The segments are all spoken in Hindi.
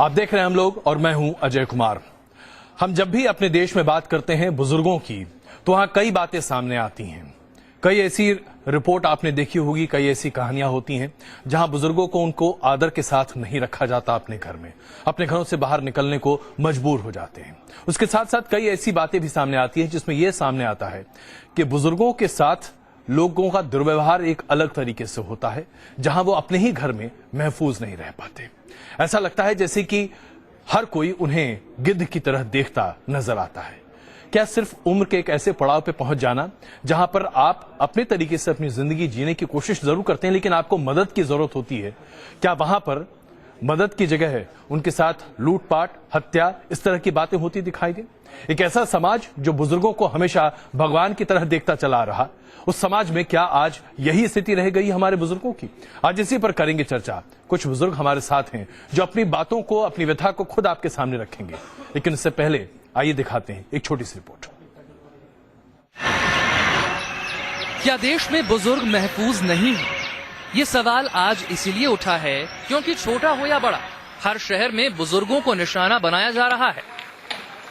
आप देख रहे हैं हम लोग और मैं हूं अजय कुमार। हम जब भी अपने देश में बात करते हैं बुजुर्गों की तो वहां कई बातें सामने आती हैं। कई ऐसी रिपोर्ट आपने देखी होगी, कई ऐसी कहानियां होती हैं जहां बुजुर्गों को उनको आदर के साथ नहीं रखा जाता, अपने घर में अपने घरों से बाहर निकलने को मजबूर हो जाते हैं। उसके साथ साथ कई ऐसी बातें भी सामने आती हैं जिसमें यह सामने आता है कि बुजुर्गों के साथ लोगों का दुर्व्यवहार एक अलग तरीके से होता है, जहां वो अपने ही घर में महफूज नहीं रह पाते। ऐसा लगता है जैसे कि हर कोई उन्हें गिद्ध की तरह देखता नजर आता है। क्या सिर्फ उम्र के एक ऐसे पड़ाव पे पहुंच जाना जहां पर आप अपने तरीके से अपनी जिंदगी जीने की कोशिश जरूर करते हैं लेकिन आपको मदद की जरूरत होती है, क्या वहां पर मदद की जगह है उनके साथ लूटपाट, हत्या, इस तरह की बातें होती दिखाई दे? एक ऐसा समाज जो बुजुर्गों को हमेशा भगवान की तरह देखता चला रहा, उस समाज में क्या आज यही स्थिति रह गई हमारे बुजुर्गों की? आज इसी पर करेंगे चर्चा। कुछ बुजुर्ग हमारे साथ हैं जो अपनी बातों को, अपनी व्यथा को खुद आपके सामने रखेंगे, लेकिन इससे पहले आइए दिखाते हैं एक छोटी सी रिपोर्ट। क्या देश में बुजुर्ग महफूज नहीं है? ये सवाल आज इसीलिए उठा है क्योंकि छोटा हो या बड़ा, हर शहर में बुजुर्गों को निशाना बनाया जा रहा है।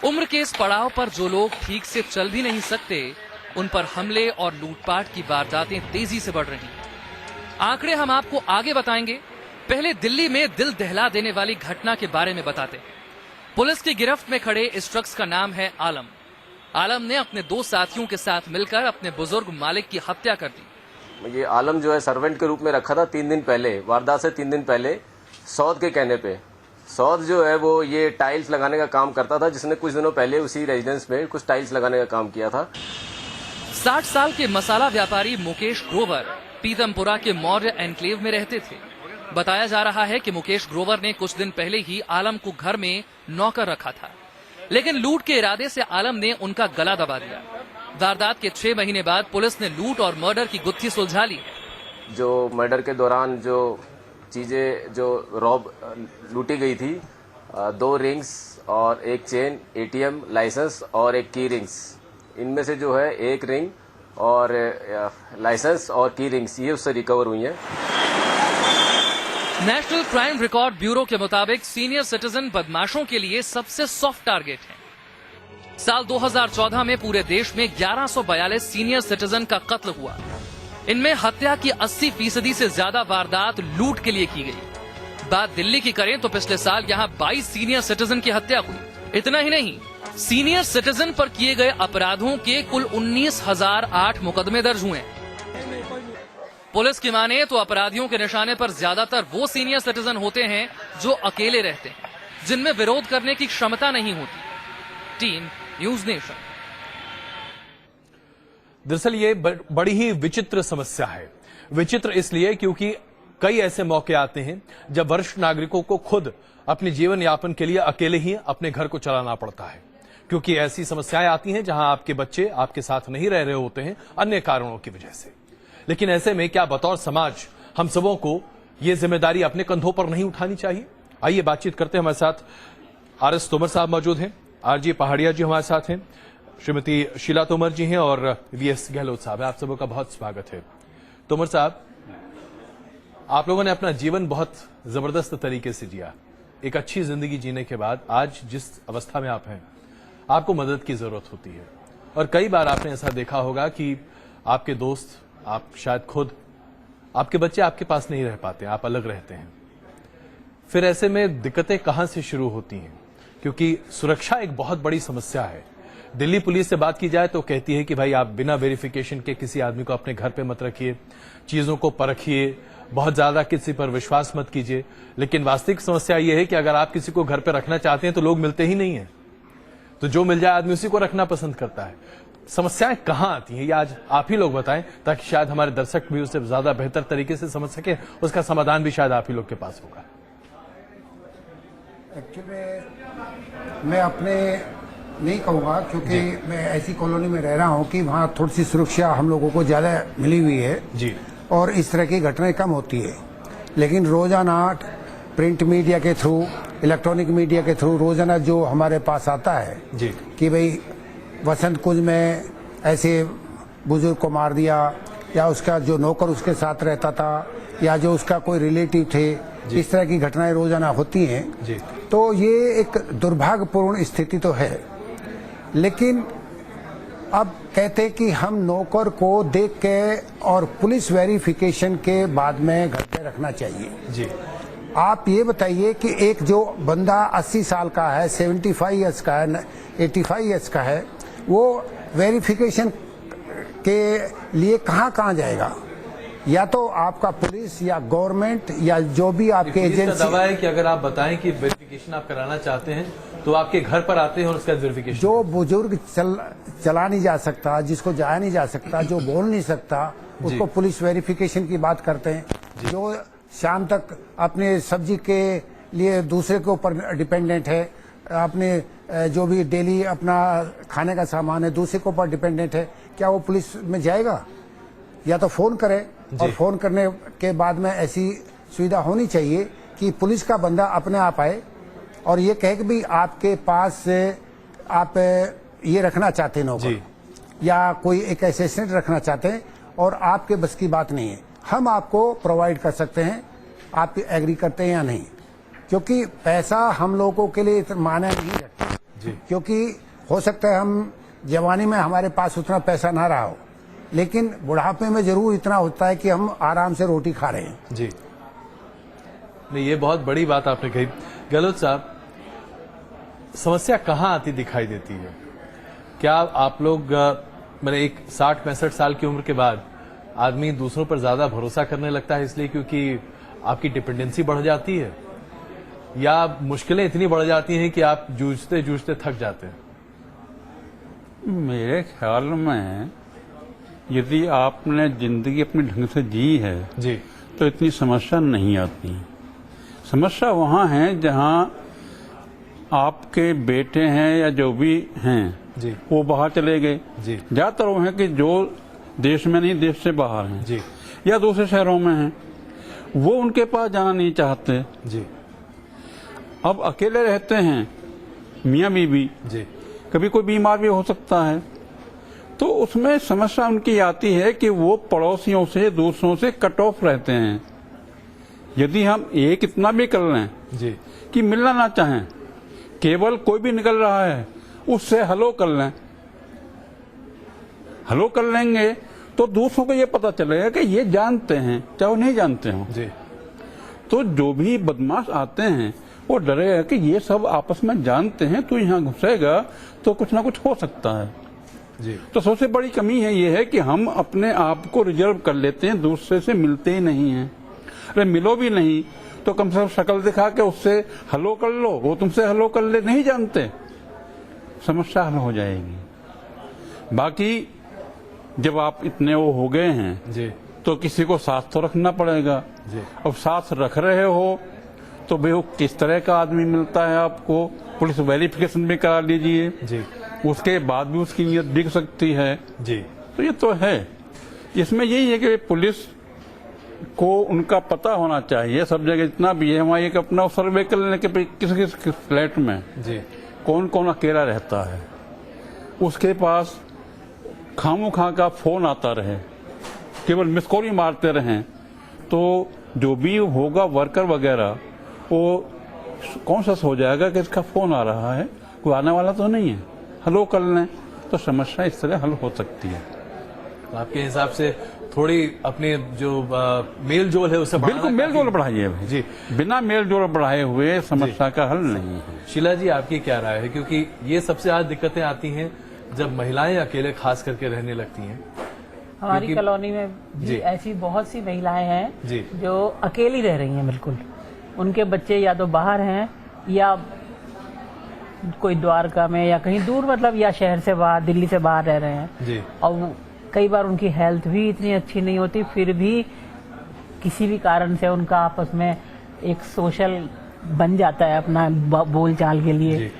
उम्र के इस पड़ाव पर जो लोग ठीक से चल भी नहीं सकते, उन पर हमले और लूटपाट की वारदातें तेजी से बढ़ रही हैं। आंकड़े हम आपको आगे बताएंगे। पहले दिल्ली में दिल दहला देने वाली घटना के बारे में बताते हैं। पुलिस की गिरफ्त में खड़े इस शख्स का नाम है आलम। आलम ने अपने दो साथियों के साथ मिलकर अपने बुजुर्ग मालिक की हत्या कर दी। ये आलम जो है सर्वेंट के रूप में रखा था 3 दिन पहले, वारदात से 3 दिन पहले सौद के कहने पे। सौद जो है वो ये टाइल्स लगाने का काम करता था, जिसने कुछ दिनों पहले उसी रेजिडेंस में कुछ टाइल्स लगाने का काम किया था। 60 साल के मसाला व्यापारी मुकेश ग्रोवर पीतमपुरा के मौर्य एनक्लेव में रहते थे। बताया जा रहा है कि मुकेश ग्रोवर ने कुछ दिन पहले ही आलम को घर में नौकर रखा था, लेकिन लूट के इरादे से आलम ने उनका गला दबा दिया। वारदात के 6 महीने बाद पुलिस ने लूट और मर्डर की गुत्थी सुलझा ली है। जो मर्डर के दौरान जो चीजें जो लूटी गई थी, 2 रिंग्स और 1 चेन, ATM लाइसेंस और 1 की रिंग्स। इनमें से जो है 1 रिंग और लाइसेंस और की रिंग्स ये उससे रिकवर हुई हैं। नेशनल क्राइम रिकॉर्ड ब्यूरो के मुताबिक सीनियर सिटीजन बदमाशों के लिए सबसे सॉफ्ट टारगेट है। साल 2014 में पूरे देश में 1142 सीनियर सिटीजन का कत्ल हुआ। इनमें हत्या की 80% से ज्यादा वारदात लूट के लिए की गई। बात दिल्ली की करें तो पिछले साल यहां 22 सीनियर सिटीजन की हत्या हुई। इतना ही नहीं, सीनियर सिटीजन पर किए गए अपराधों के कुल 19,008 मुकदमे दर्ज हुए। पुलिस की माने तो अपराधियों के निशाने पर ज्यादातर वो सीनियर सिटीजन होते हैं जो अकेले रहते हैं, जिनमें विरोध करने की क्षमता नहीं होती। Team news nation. दरअसल ये बड़ी ही विचित्र समस्या है। विचित्र इसलिए क्योंकि कई ऐसे मौके आते हैं जब वरिष्ठ नागरिकों को खुद अपने जीवन यापन के लिए अकेले ही अपने घर को चलाना पड़ता है, क्योंकि ऐसी समस्याएं आती हैं जहां आपके बच्चे आपके साथ नहीं रह रहे होते हैं अन्य कारणों की वजह से। लेकिन ऐसे में क्या बतौर समाज हम सबों को यह जिम्मेदारी अपने कंधों पर नहीं उठानी चाहिए? आइए बातचीत करते हैं। हमारे साथ RS तोमर साहब मौजूद हैं, RG पहाड़िया जी हमारे साथ हैं, श्रीमती शीला तोमर जी हैं और VS गहलोत साहब है। आप सबों का बहुत स्वागत है। तोमर साहब, आप लोगों ने अपना जीवन बहुत जबरदस्त तरीके से जिया। एक अच्छी जिंदगी जीने के बाद आज जिस अवस्था में आप हैं, आपको मदद की जरूरत होती है। और कई बार आपने ऐसा देखा होगा कि आपके दोस्त, आप शायद खुद, आपके बच्चे आपके पास नहीं रह पाते, आप अलग रहते हैं। फिर ऐसे में दिक्कतें कहां से शुरू होती हैं? क्योंकि सुरक्षा एक बहुत बड़ी समस्या है। दिल्ली पुलिस से बात की जाए तो कहती है कि भाई आप बिना वेरिफिकेशन के किसी आदमी को अपने घर पे मत रखिए, चीजों को परखिए, बहुत ज्यादा किसी पर विश्वास मत कीजिए। लेकिन वास्तविक समस्या यह है कि अगर आप किसी को घर पे रखना चाहते हैं तो लोग मिलते ही नहीं है, तो जो मिल जाए आदमी उसी को रखना पसंद करता है। समस्याएं कहां आती हैं, ये आज आप ही लोग बताएं, ताकि शायद हमारे दर्शक भी उसे ज्यादा बेहतर तरीके से समझ सके। उसका समाधान भी शायद आप ही लोग के पास होगा। एक्चुअली मैं अपने नहीं कहूँगा, क्योंकि मैं ऐसी कॉलोनी में रह रहा हूँ कि वहाँ थोड़ी सी सुरक्षा हम लोगों को ज़्यादा मिली हुई है जी, और और इस तरह की घटनाएं कम होती है। लेकिन रोज़ाना प्रिंट मीडिया के थ्रू, इलेक्ट्रॉनिक मीडिया के थ्रू रोज़ाना जो हमारे पास आता है जी कि भाई वसंत कुंज में ऐसे बुजुर्ग को मार दिया, या उसका जो नौकर उसके साथ रहता था, या जो उसका कोई रिलेटिव थे, इस तरह की घटनाएं रोज़ाना होती हैं। तो ये एक दुर्भाग्यपूर्ण स्थिति तो है, लेकिन अब कहते कि हम नौकर को देख के और पुलिस वेरिफिकेशन के बाद में घर पे रखना चाहिए। जी, आप ये बताइए कि एक जो बंदा 80 साल का है, 75 ईयर्स का है, 85 ईयर्स का है, वो वेरिफिकेशन के लिए कहाँ जाएगा? या तो आपका पुलिस या गवर्नमेंट या जो भी आपके पुलिस का एजेंसी, दावा है कि अगर आप बताएं कि वेरिफिकेशन आप कराना चाहते हैं तो आपके घर पर आते हैं और उसका वेरिफिकेशन। जो बुजुर्ग चला नहीं जा सकता, जिसको जाया नहीं जा सकता, जो बोल नहीं सकता, उसको पुलिस वेरिफिकेशन की बात करते हैं। जो शाम तक अपने सब्जी के लिए दूसरे के ऊपर डिपेंडेंट है, अपने जो भी डेली अपना खाने का सामान है दूसरे के ऊपर डिपेंडेंट है, क्या वो पुलिस में जाएगा? या तो फोन करे, और फोन करने के बाद में ऐसी सुविधा होनी चाहिए कि पुलिस का बंदा अपने आप आए और ये कहे कि भाई आपके पास से आप ये रखना चाहते हैं नौकर, या कोई एक असिस्टेंट रखना चाहते हैं और आपके बस की बात नहीं है, हम आपको प्रोवाइड कर सकते हैं, आप एग्री करते हैं या नहीं? क्योंकि पैसा हम लोगों के लिए इतना मायने नहीं रखता, क्योंकि हो सकता है हम जवानी में हमारे पास उतना पैसा ना रहा हो, लेकिन बुढ़ापे में जरूर इतना होता है कि हम आराम से रोटी खा रहे हैं। जी, नहीं, ये बहुत बड़ी बात आपने कही। गहलोत साहब, समस्या कहाँ आती दिखाई देती है? क्या आप लोग मैंने एक 60-65 साल की उम्र के बाद आदमी दूसरों पर ज्यादा भरोसा करने लगता है इसलिए क्योंकि आपकी डिपेंडेंसी बढ़ जाती है, या मुश्किलें इतनी बढ़ जाती हैं कि आप जूझते जूझते थक जाते हैं? मेरे ख्याल में यदि आपने जिंदगी अपने ढंग से जी है जी, तो इतनी समस्या नहीं आती। समस्या वहाँ है जहाँ आपके बेटे हैं या जो भी हैं जी, वो बाहर चले गए। जी, ज्यादातर वो हैं कि जो देश में नहीं, देश से बाहर हैं जी, या दूसरे शहरों में हैं, वो उनके पास जाना नहीं चाहते। जी, अब अकेले रहते हैं मियाँ बीवी, जी, कभी कोई बीमार भी हो सकता है, तो उसमें समस्या उनकी आती है कि वो पड़ोसियों से, दूसरों से कट ऑफ रहते हैं। यदि हम एक इतना भी कर लें जी, कि मिलना ना चाहें, केवल कोई भी निकल रहा है उससे हेलो कर लें, हेलो कर लेंगे तो दूसरों को ये पता चलेगा कि ये जानते हैं, चाहे वो नहीं जानते हो। जी, तो जो भी बदमाश आते हैं वो डरेगा कि ये सब आपस में जानते हैं, तो यहाँ घुसेगा तो कुछ ना कुछ हो सकता है। जी, तो सबसे बड़ी कमी है ये है कि हम अपने आप को रिजर्व कर लेते हैं, दूसरे से मिलते ही नहीं हैं। अरे मिलो भी नहीं तो कम से कम शक्ल दिखा के उससे हेलो कर लो, वो तुमसे हेलो कर ले, नहीं जानते, समस्या हल हो जाएगी। बाकी जब आप इतने वो हो गए हैं जी, तो किसी को साथ तो रखना पड़ेगा। जी, अब साथ रख रहे हो तो भाई वो किस तरह का आदमी मिलता है आपको, पुलिस वेरिफिकेशन भी करा लीजिए, जी, उसके बाद भी उसकी नीयत दिख सकती है। जी, तो ये तो है, इसमें यही है कि पुलिस को उनका पता होना चाहिए सब जगह, जितना भी है वहाँ एक अपना सर्वे कर लेने के किस किस फ्लैट में जी, कौन कौन अकेला रहता है, उसके पास खामोखा का फोन आता रहे, केवल मिस कॉल ही मारते रहें, तो जो भी होगा वर्कर वगैरह वो कॉन्शियस हो जाएगा कि इसका फोन आ रहा है, कोई आने वाला तो नहीं है, हेलो कर लें, तो समस्या इस तरह हल हो सकती है। आपके हिसाब से थोड़ी अपने जो मेल जोल है उसे बिल्कुल मेल जोल बढ़ाइए भाई जी, बिना मेल जोल बढ़ाए हुए समस्या का हल नहीं है। शीला जी, आपकी क्या राय है? क्योंकि ये सबसे ज्यादा दिक्कतें आती हैं जब महिलाएं अकेले खास करके रहने लगती हैं। हमारी कॉलोनी में जी। भी ऐसी बहुत सी महिलाएं हैं जी, जो अकेली रह रही हैं बिल्कुल। उनके बच्चे या तो बाहर हैं या कोई द्वारका में या कहीं दूर, मतलब या शहर से बाहर, दिल्ली से बाहर रह रहे हैं। जी, और कई बार उनकी हेल्थ भी इतनी अच्छी नहीं होती, फिर भी किसी भी कारण से उनका आपस में एक सोशल बन जाता है अपना बोल चाल के लिए। जी,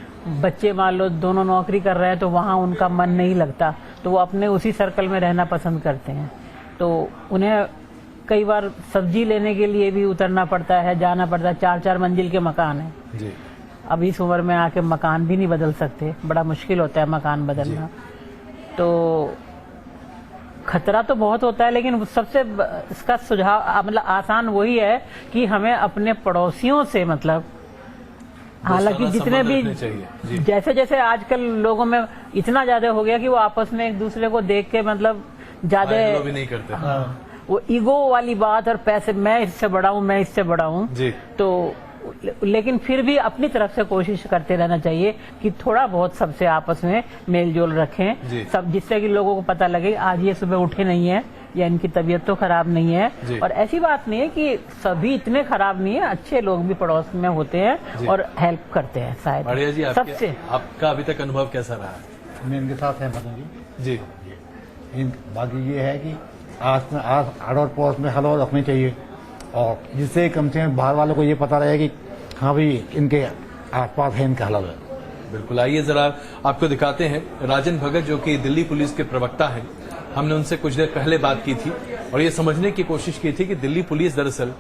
बच्चे मान लो दोनों नौकरी कर रहे हैं तो वहाँ उनका मन नहीं लगता, तो वो अपने उसी सर्कल में रहना पसंद करते हैं। तो उन्हें कई बार सब्जी लेने के लिए भी उतरना पड़ता है, जाना पड़ता है। 4-4 मंजिल के मकान है, जी, अब इस उम्र में आके मकान भी नहीं बदल सकते, बड़ा मुश्किल होता है मकान बदलना। तो खतरा तो बहुत होता है, लेकिन सबसे इसका सुझाव मतलब आसान वही है कि हमें अपने पड़ोसियों से मतलब हालांकि दोस्ताना जितने संबंध भी रखने चाहिए। जी। जैसे जैसे आजकल लोगों में इतना ज्यादा हो गया कि वो आपस में एक दूसरे को देख के मतलब ज्यादा हेलो भी नहीं करते। वो ईगो वाली बात और पैसे, मैं इससे बड़ा हूँ, मैं इससे बड़ा हूँ, जी। तो लेकिन फिर भी अपनी तरफ से कोशिश करते रहना चाहिए कि थोड़ा बहुत सबसे आपस में मेल जोल जी। रखें, सब, जिससे कि लोगों को पता लगे आज ये सुबह उठे नहीं है या इनकी तबीयत तो खराब नहीं जी। है। और ऐसी बात नहीं है कि सभी इतने खराब नहीं है, अच्छे लोग भी पड़ोस में होते जी। हैं और हेल्प करते हैं शायद। बढ़िया जी, सबसे आपका अभी तक अनुभव कैसा रहा है? मैं इनके साथ सहमत हूँ जी। बाकी ये है कि आड़ पड़ोस में हलवा रखनी चाहिए, और जिससे कम से कम बाहर वालों को ये पता रहे कि हाँ भाई इनके आसपास है इनका हलवा। बिल्कुल, आइए जरा आपको दिखाते हैं राजन भगत जो कि दिल्ली पुलिस के प्रवक्ता हैं। हमने उनसे कुछ देर पहले बात की थी और ये समझने की कोशिश की थी कि दिल्ली पुलिस दरअसल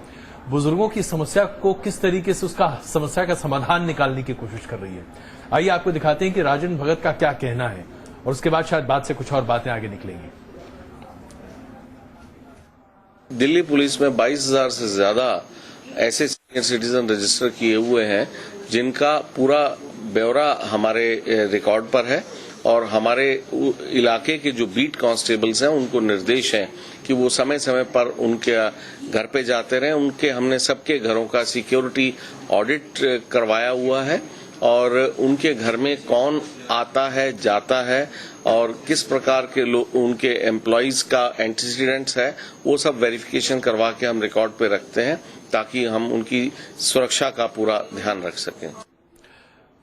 बुजुर्गों की समस्या को किस तरीके से उसका समस्या का समाधान निकालने की कोशिश कर रही है। आइए आपको दिखाते हैं कि राजन भगत का क्या कहना है और उसके बाद शायद बात से कुछ और बातें आगे निकलेंगी। दिल्ली पुलिस में 22,000 से ज्यादा ऐसे सीनियर सिटीजन रजिस्टर किए हुए हैं जिनका पूरा ब्यौरा हमारे रिकॉर्ड पर है, और हमारे इलाके के जो बीट कांस्टेबल्स हैं उनको निर्देश है कि वो समय समय पर उनके घर पे जाते रहें। उनके हमने सबके घरों का सिक्योरिटी ऑडिट करवाया हुआ है, और उनके घर में कौन आता है जाता है और किस प्रकार के उनके एम्प्लॉइज का एंटीसीडेंट्स है वो सब वेरिफिकेशन करवा के हम रिकॉर्ड पे रखते हैं ताकि हम उनकी सुरक्षा का पूरा ध्यान रख सकें।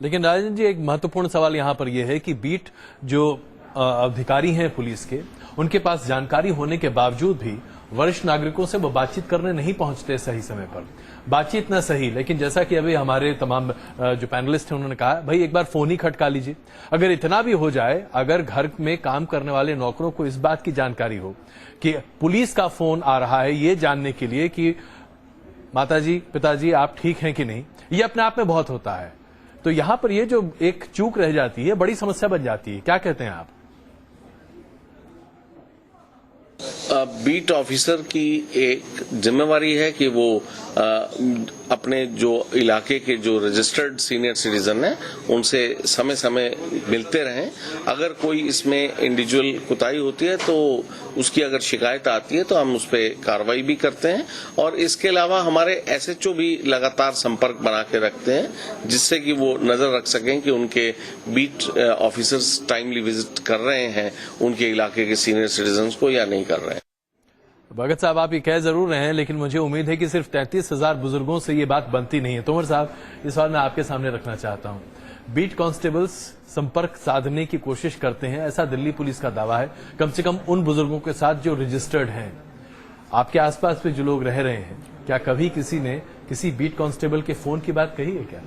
लेकिन राजन जी, एक महत्वपूर्ण सवाल यहां पर यह है कि बीट जो अधिकारी हैं पुलिस के, उनके पास जानकारी होने के बावजूद भी वरिष्ठ नागरिकों से वो बातचीत करने नहीं पहुंचते सही समय पर। बातचीत न सही, लेकिन जैसा कि अभी हमारे तमाम जो पैनलिस्ट हैं उन्होंने कहा, भाई एक बार फोन ही खटका लीजिए। अगर इतना भी हो जाए, अगर घर में काम करने वाले नौकरों को इस बात की जानकारी हो कि पुलिस का फोन आ रहा है ये जानने के लिए कि माताजी पिताजी आप ठीक हैं कि नहीं, ये अपने आप में बहुत होता है। तो यहां पर ये जो एक चूक रह जाती है, बड़ी समस्या बन जाती है। क्या कहते हैं आप? बीट ऑफिसर की एक जिम्मेवारी है कि वो अपने जो इलाके के जो रजिस्टर्ड सीनियर सिटीजन हैं उनसे समय समय मिलते रहें। अगर कोई इसमें इंडिविजुअल कुताही होती है तो उसकी अगर शिकायत आती है तो हम उस पर कार्रवाई भी करते हैं, और इसके अलावा हमारे एसएचओ भी लगातार संपर्क बना के रखते हैं जिससे कि वो नजर रख सकें कि उनके बीट ऑफिसर्स टाइमली विजिट कर रहे हैं उनके इलाके के सीनियर सिटीजन को या नहीं कर रहे हैं। भगत साहब, आप ये कह जरूर रहे हैं, लेकिन मुझे उम्मीद है कि सिर्फ 33,000 बुजुर्गों से ये बात बनती नहीं है। तोमर साहब, इस बार मैं आपके सामने रखना चाहता हूं। बीट कांस्टेबल्स संपर्क साधने की कोशिश करते हैं, ऐसा दिल्ली पुलिस का दावा है, कम से कम उन बुजुर्गों के साथ जो रजिस्टर्ड हैं। आपके आसपास पे जो लोग रह रहे हैं, क्या कभी किसी ने किसी बीट कांस्टेबल के फोन की बात कही है क्या?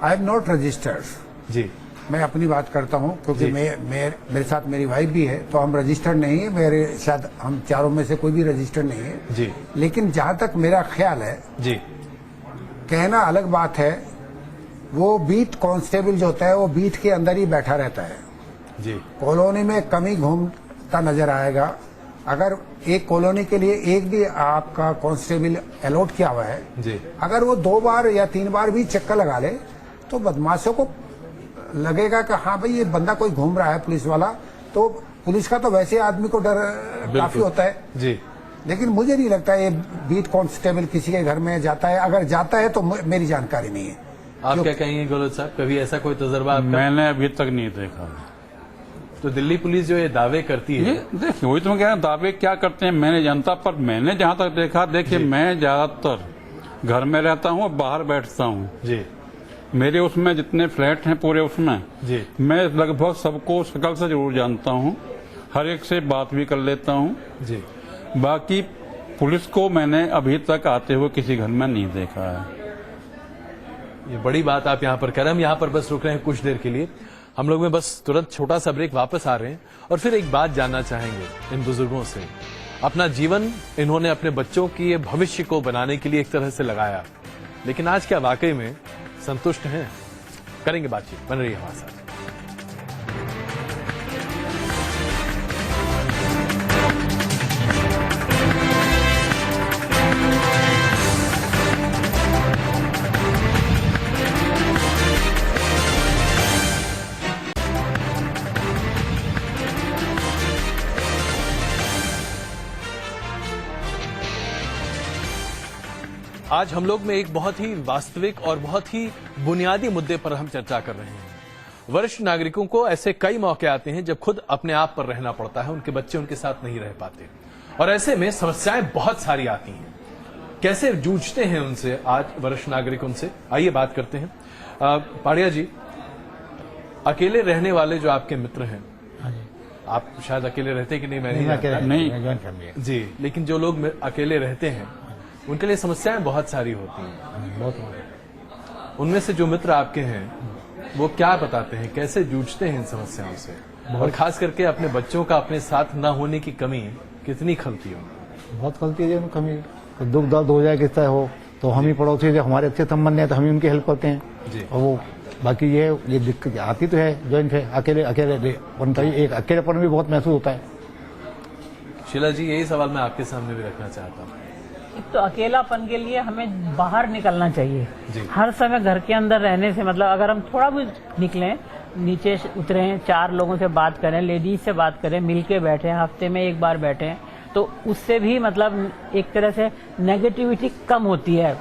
I am not registered. जी, मैं अपनी बात करता हूं क्योंकि मेरे साथ मेरी वाइफ भी है, तो हम रजिस्टर्ड नहीं है। मेरे शायद हम चारों में से कोई भी रजिस्टर्ड नहीं है जी। लेकिन जहां तक मेरा ख्याल है, जी, कहना अलग बात है, वो बीट कांस्टेबल जो होता है वो बीट के अंदर ही बैठा रहता है। जी, कॉलोनी में कम ही घूमता नजर आएगा। अगर एक कॉलोनी के लिए एक भी आपका कांस्टेबल अलॉट किया हुआ है, जी, अगर वो 2 बार या 3 बार भी चक्कर लगा ले तो बदमाशों को लगेगा कि हाँ भाई ये बंदा कोई घूम रहा है पुलिस वाला। तो पुलिस का तो वैसे आदमी को डर काफी होता है जी। लेकिन मुझे नहीं लगता ये बीट कांस्टेबल किसी के घर में जाता है। अगर जाता है तो मेरी जानकारी नहीं है। आप क्या कहेंगे गौरव साहब, कभी ऐसा कोई तजर्बा आपका? मैंने अभी तक नहीं देखा। तो दिल्ली पुलिस जो ये दावे करती है, देखिए वही तो मैं कह रहा हूं, दावे क्या करते हैं मैंने जानता, पर मैंने जहां तक देखा, देखिए मैं ज्यादातर घर में रहता हूं और बाहर बैठता हूं। जी, मेरे उसमें जितने फ्लैट हैं पूरे उसमें जी, मैं लगभग सबको शकल से जरूर जानता हूं, हर एक से बात भी कर लेता हूं। जी। बाकी पुलिस को मैंने अभी तक आते हुए किसी घर में नहीं देखा है। ये बड़ी बात आप यहाँ पर कह रहे हैं। हम यहाँ पर बस रुक रहे हैं कुछ देर के लिए। हम लोग में बस तुरंत छोटा सा ब्रेक, वापस आ रहे हैं और फिर एक बात जानना चाहेंगे इन बुजुर्गों से। अपना जीवन इन्होंने अपने बच्चों के भविष्य को बनाने के लिए एक तरह से लगाया, लेकिन आज क्या वाकई में संतुष्ट हैं? करेंगे बातचीत, बन रही है हमारे साथ। आज हम लोग में एक बहुत ही वास्तविक और बहुत ही बुनियादी मुद्दे पर हम चर्चा कर रहे हैं। वरिष्ठ नागरिकों को ऐसे कई मौके आते हैं जब खुद अपने आप पर रहना पड़ता है, उनके बच्चे उनके साथ नहीं रह पाते और ऐसे में समस्याएं बहुत सारी आती हैं। कैसे जूझते हैं उनसे आज वरिष्ठ नागरिक? उनसे आइए बात करते हैं। पाड़िया जी, अकेले रहने वाले जो आपके मित्र हैं, आप शायद अकेले रहते कि नहीं, मैं नहीं जानता। नहीं जी, लेकिन जो लोग अकेले रहते हैं उनके लिए समस्याएं बहुत सारी होती हैं। बहुत उनमें से जो मित्र आपके हैं वो क्या बताते हैं, कैसे जूझते हैं इन समस्याओं से, और खास करके अपने बच्चों का अपने साथ न होने की कमी कितनी खलती है? बहुत गलती है कमी, दुख दर्द हो जाए किस तरह हो तो हम ही पड़ोसी जो हमारे अच्छे संबंध हैं तो हम ही उनकी हेल्प करते हैं जी। और वो बाकी ये दिक्कत आती तो है जॉइंट है, अकेले उनका एक अकेलेपन भी बहुत महसूस होता है। शीला जी, यही सवाल मैं आपके सामने भी रखना चाहता हूँ। एक तो अकेलापन के लिए हमें बाहर निकलना चाहिए। जी। हर समय घर के अंदर रहने से मतलब अगर हम थोड़ा भी निकलें, नीचे उतरें, 4 लोगों से बात करें, लेडीज से बात करें, मिलके बैठें, हफ्ते में एक बार बैठें, तो उससे भी मतलब एक तरह से नेगेटिविटी कम होती है।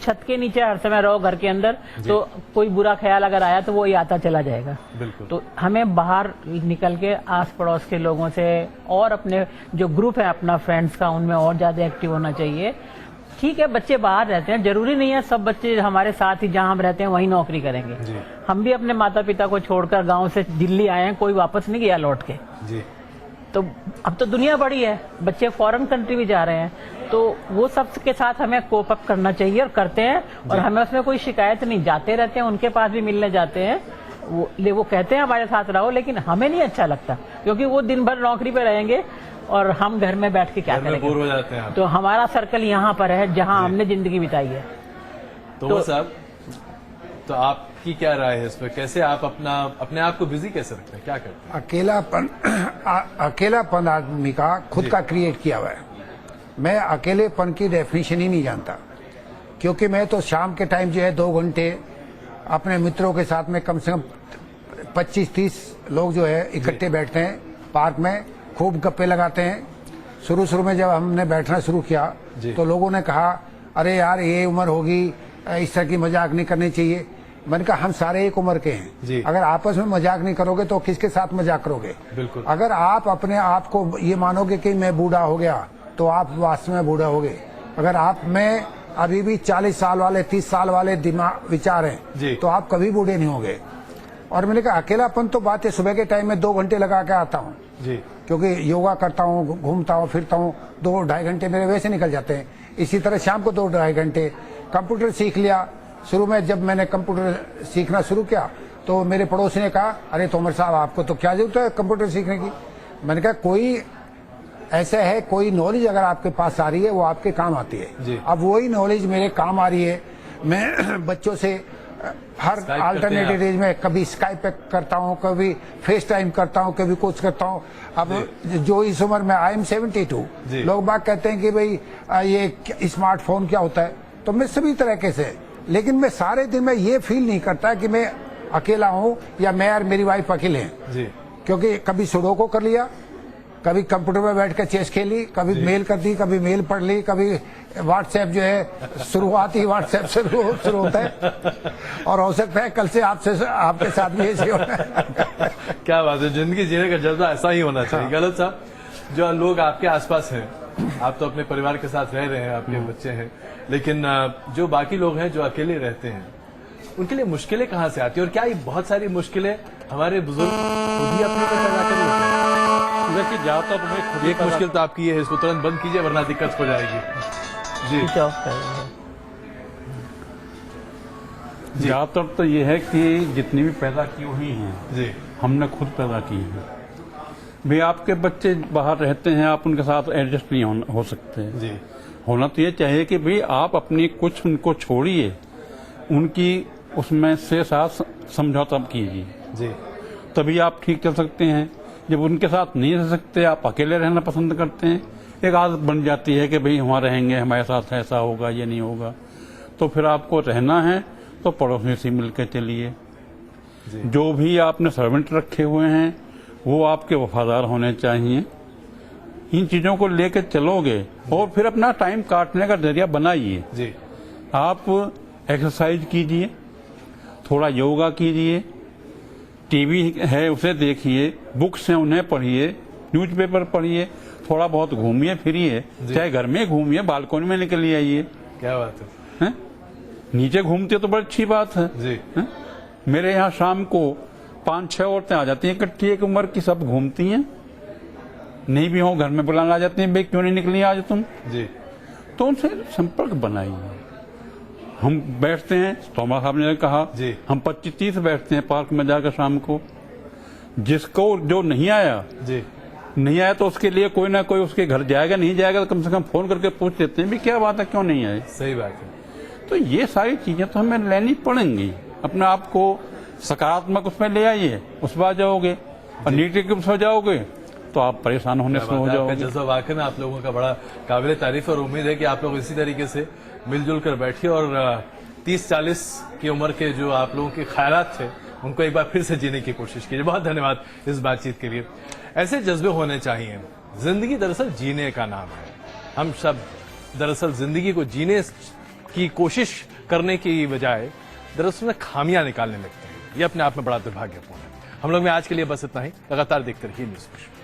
छत के नीचे हर समय रहो घर के अंदर तो कोई बुरा ख्याल अगर आया तो वो ही आता चला जाएगा। बिल्कुल। तो हमें बाहर निकल के आस पड़ोस के लोगों से और अपने जो ग्रुप है अपना फ्रेंड्स का, उनमें और ज्यादा एक्टिव होना चाहिए। ठीक है, बच्चे बाहर रहते हैं, जरूरी नहीं है सब बच्चे हमारे साथ ही जहां हम रहते हैं वहीं नौकरी करेंगे। हम भी अपने माता पिता को छोड़कर गाँव से दिल्ली आए हैं, कोई वापस नहीं गया लौट के। जी। तो अब तो दुनिया बड़ी है, बच्चे फॉरेन कंट्री भी जा रहे हैं, तो वो सब के साथ हमें कोप अप करना चाहिए और करते हैं, और हमें उसमें कोई शिकायत नहीं। जाते रहते हैं, उनके पास भी मिलने जाते हैं, वो कहते हैं हमारे साथ रहो, लेकिन हमें नहीं अच्छा लगता क्योंकि वो दिन भर नौकरी पे रहेंगे और हम घर में बैठ के क्या करेंगे, बोर हो जाते हैं। तो हमारा सर्कल यहाँ पर है जहाँ हमने जिंदगी बिताई है। तो साहब, तो आपकी क्या राय है इस पर? कैसे आप अपने आप को बिजी कैसे रखते हैं, क्या करते हैं? अकेलापन आदमी का खुद का क्रिएट किया हुआ है। मैं अकेलेपन की डेफिनेशन ही नहीं जानता, क्योंकि मैं तो शाम के टाइम जो है 2 घंटे अपने मित्रों के साथ में कम से कम 25-30 लोग जो है इकट्ठे बैठते हैं पार्क में, खूब गप्पे लगाते हैं। शुरू में जब हमने बैठना शुरू किया तो लोगों ने कहा, अरे यार ये उम्र होगी, इस तरह की मजाक नहीं करनी चाहिए। मैंने कहा हम सारे एक उम्र के हैं, अगर आपस में मजाक नहीं करोगे तो किसके साथ मजाक करोगे? बिल्कुल। अगर आप अपने आप को ये मानोगे कि मैं बूढ़ा हो गया तो आप वास्तव में बूढ़ा हो गए। अगर आप में अभी भी 40 साल वाले 30 साल वाले दिमाग विचार हैं तो आप कभी बूढ़े नहीं होंगे। और मैंने कहा अकेलापन तो बात है, सुबह के टाइम में 2 घंटे लगा के आता हूँ क्योंकि योगा करता हूँ, घूमता हूँ, फिरता हूँ, 2-2.5 घंटे मेरे वैसे निकल जाते हैं। इसी तरह शाम को 2-2.5 घंटे। कंप्यूटर सीख लिया। शुरू में जब मैंने कंप्यूटर सीखना शुरू किया तो मेरे पड़ोसी ने कहा, अरे तोमर साहब आपको तो क्या जरूरत है कंप्यूटर सीखने की? मैंने कहा कोई ऐसा है, कोई नॉलेज अगर आपके पास आ रही है वो आपके काम आती है। अब वही नॉलेज मेरे काम आ रही है। मैं बच्चों से हर अल्टरनेटिव डेज में कभी स्काइप पे करता हूँ, कभी फेस टाइम करता हूँ, कभी कुछ करता हूँ। अब जो इस उम्र में आई एम 72, लोग बात कहते हैं कि भाई ये स्मार्टफोन क्या होता है, तो मैं सभी तरीके से, लेकिन मैं सारे दिन में ये फील नहीं करता कि मैं अकेला हूँ या मैं और मेरी वाइफ अकेले हैं। क्योंकि कभी सुडोको कर लिया, कभी कंप्यूटर में बैठ कर चेस खेली, कभी मेल कर दी, कभी मेल पढ़ ली, कभी व्हाट्सएप जो है शुरुआती व्हाट्सएप से शुरू होता है, और हो सकता है कल से आपके साथ भी ऐसे होना है। क्या बात है, जिंदगी जीने का जज्बा ऐसा ही होना चाहिए। गलत साहब, जो लोग आपके आसपास हैं, आप तो अपने परिवार के साथ रह रहे हैं, आपके बच्चे हैं, लेकिन जो बाकी लोग हैं जो अकेले रहते हैं, उनके लिए मुश्किलें कहाँ से आती है? और क्या ये बहुत सारी मुश्किलें हमारे बुजुर्ग खुद ही अपने में पैदा कर लेते हैं? देखिए, ज्यादातर मैं खुद एक मुश्किल तो आपकी ये है, इसको तुरंत बंद कीजिए वरना दिक्कत हो जाएगी। जी। ज्यादातर तो ये है कि जितनी भी पैदा की हुई हैं हमने खुद पैदा की हैं। भाई आपके बच्चे बाहर रहते हैं, आप उनके साथ एडजस्ट नहीं हो सकते। होना तो ये चाहिए कि भाई आप अपनी कुछ उनको छोड़िए, उनकी उसमें से साथ समझौता कीजिए, तभी आप ठीक चल सकते हैं। जब उनके साथ नहीं रह सकते, आप अकेले रहना पसंद करते हैं, एक आदत बन जाती है कि भाई वहाँ रहेंगे, हमारे साथ ऐसा होगा, ये नहीं होगा, तो फिर आपको रहना है तो पड़ोसियों से मिलकर चलिए। जो भी आपने सर्वेंट रखे हुए हैं वो आपके वफादार होने चाहिए, इन चीजों को लेकर चलोगे और फिर अपना टाइम काटने का जरिया बनाइए। जी, आप एक्सरसाइज कीजिए, थोड़ा योगा कीजिए, टीवी है उसे देखिए, बुक्स हैं उन्हें पढ़िए, न्यूज़पेपर पढ़िए, थोड़ा बहुत घूमिए फिरिए, चाहे घर में घूमिए, बालकनी में निकल आइए। क्या बात है। हैं? नीचे घूमते तो बड़ी अच्छी बात है। जी, हैं? मेरे यहाँ शाम को 5-6 औरतें आ जाती हैं इकट्ठी, एक उम्र की, सब घूमती हैं, नहीं भी हो घर में बुलाने आ जाती हैं, बे क्यों नहीं निकली आज तुम? जी, तो उनसे संपर्क बनाइए। हम बैठते हैं, तोमर साहब ने कहा, जी। हम 25-30 बैठते हैं पार्क में जाकर शाम को। जिसको जो नहीं आया जी, नहीं आया तो उसके लिए कोई ना कोई उसके घर जाएगा, नहीं जाएगा तो कम से कम फोन करके पूछ लेते हैं भी क्या बात है, क्यों नहीं आए। सही बात है। तो ये सारी चीजें तो हमें लेनी पड़ेंगी। अपने आप को सकारात्मक उसमें ले आइए, उस बार जाओगे, और नेगेटिव उसमें जाओगे तो आप परेशान होने से हो आपका जाओगे। जज्बा वाकई में आप लोगों का बड़ा काबिल तारीफ, और उम्मीद है कि आप लोग इसी तरीके से मिलजुल कर बैठिए और 30-40 की उम्र के जो आप लोगों के ख्यालात थे उनको एक बार फिर से जीने की कोशिश कीजिए। बहुत धन्यवाद इस बातचीत के लिए। ऐसे जज्बे होने चाहिए। जिंदगी दरअसल जीने का नाम है। हम सब दरअसल जिंदगी को जीने की कोशिश करने की बजाय दरअसल में खामियां निकालने लगते हैं। ये अपने आप में बड़ा दुर्भाग्यपूर्ण है। हम लोग में आज के लिए बस इतना ही। लगातार देखते रहिए न्यूज़ विजन।